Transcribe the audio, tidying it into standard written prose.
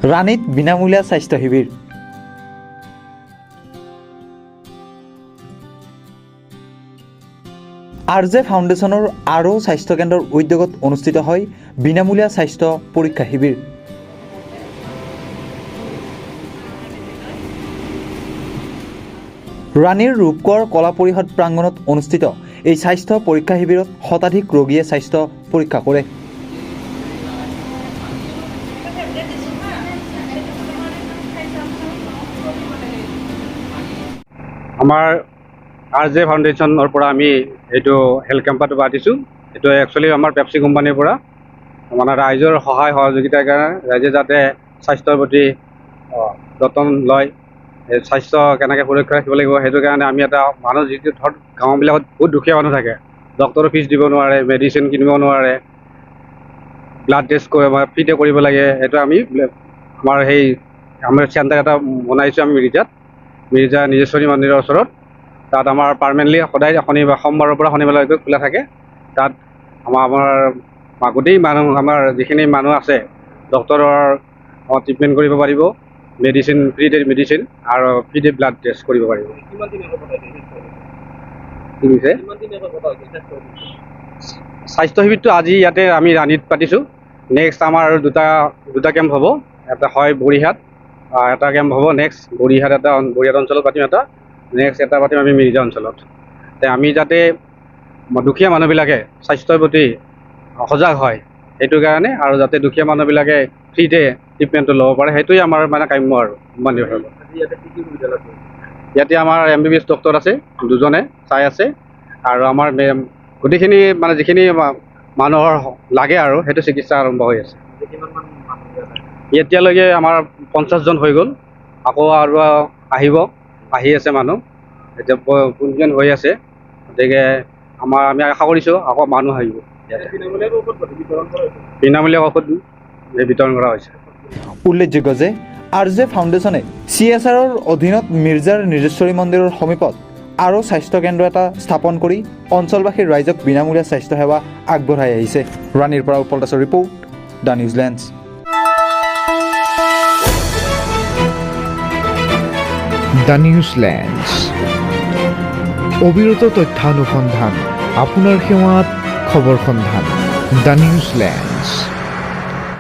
ৰাণীত বিনামূলীয়া স্বাস্থ্য শিবিৰ। RJ ফাউণ্ডেশ্যনৰ আৰু স্বাস্থ্য কেন্দ্ৰৰ উদ্যোগত অনুষ্ঠিত হয় বিনামূলীয়া স্বাস্থ্য পৰীক্ষা শিবিৰ। ৰাণীৰ ৰূপকোঁৱৰ কলা পৰিষদ প্ৰাংগণত অনুষ্ঠিত এই স্বাস্থ্য পৰীক্ষা শিবিৰত শতাধিক ৰোগীয়ে স্বাস্থ্য পৰীক্ষা কৰে। আমাৰ RJ ফাউণ্ডেশ্যনৰ পৰা আমি এইটো হেল্থ কেম্পটো পাতিছোঁ। এইটো একচুৱেলি আমাৰ পেপচি কোম্পানীৰ পৰা মানে ৰাইজৰ সহায় সহযোগিতাৰ কাৰণে ৰাইজে যাতে স্বাস্থ্যৰ প্ৰতি যতন লয়, স্বাস্থ্য কেনেকৈ সুৰক্ষা ৰাখিব লাগিব সেইটো কাৰণে আমি এটা মানুহ যিটো ধৰক গাঁওবিলাকত বহুত দুখীয়া মানুহ থাকে, ডক্টৰৰ ফিজ দিব নোৱাৰে, মেডিচিন কিনিব নোৱাৰে, ব্লাড টেষ্ট ফ্ৰীতে কৰিব লাগে। সেইটো আমি আমাৰ চেণ্টাৰ এটা বনাইছোঁ আমি মিৰ্জা নিজেশ্বৰী মন্দিৰৰ ওচৰত। তাত আমাৰ পাৰ্মানেণ্টলি সদায় সোমবাৰৰ পৰা শনিবাৰলৈকে খোলা থাকে। তাত আমাৰ গোটেই মানুহ আমাৰ যিখিনি মানুহ আছে ডক্টৰৰ ট্ৰিটমেণ্ট কৰিব পাৰিব, ফ্ৰীতে মেডিচিন আৰু ফ্ৰীতে ব্লাড টেষ্ট কৰিব পাৰিব। স্বাস্থ্য শিবিৰটো আজি ইয়াতে আমি ৰাণীত পাতিছোঁ। নেক্সট আমাৰ দুটা কেম্প হ'ব। এটা হয় বৰিহাট, এটা কেম্প হ'ব নেক্সট বৰিহাট অঞ্চলত পাতিম এটা, নেক্সট এটা পাতিম আমি মিৰ্জা অঞ্চলত। আমি যাতে দুখীয়া মানুহবিলাকে স্বাস্থ্যৰ প্ৰতি সজাগ হয় সেইটো কাৰণে, আৰু যাতে দুখীয়া মানুহবিলাকে ফ্ৰীতে ট্ৰিটমেণ্টটো ল'ব পাৰে সেইটোৱে আমাৰ মানে কাম্য আৰু মন্দিৰ। ইয়াতে আমাৰ MBBS ডক্টৰ আছে, দুজনে চাই আছে, আৰু আমাৰ গোটেইখিনি মানে যিখিনি মানুহৰ লাগে আৰু সেইটো চিকিৎসা আৰম্ভ হৈ আছে। এতিয়ালৈকে আমাৰ 50 জন হৈ গ'ল, আকৌ আৰু আহি আছে মানুহ, এতিয়া পঞ্জীয়ন হৈ আছে। গতিকে আমি আশা কৰিছোঁ আকৌ মানুহ আহিব। বিনামূলীয়া ঔষধ বিতৰণ কৰা হৈছে। উল্লেখযোগ্য যে RJ ফাউণ্ডেশ্যনে CSRৰ অধীনত মিৰ্জাৰ নিজেশ্বৰী মন্দিৰৰ সমীপত আৰু স্বাস্থ্য কেন্দ্ৰ এটা স্থাপন কৰি অঞ্চলবাসীৰ ৰাইজক বিনামূলীয়া স্বাস্থ্য সেৱা আগবঢ়াই আহিছে। ৰাণীৰ পৰা উৎপল দাসৰ ৰিপৰ্ট, দ্য নিউজিলেণ্ডছ। দ্য নিউজিলেণ্ডছ, অবিৰত তথ্যানুসন্ধান, আপোনাৰ সেৱাত খবৰ সন্ধান। The New Zealand.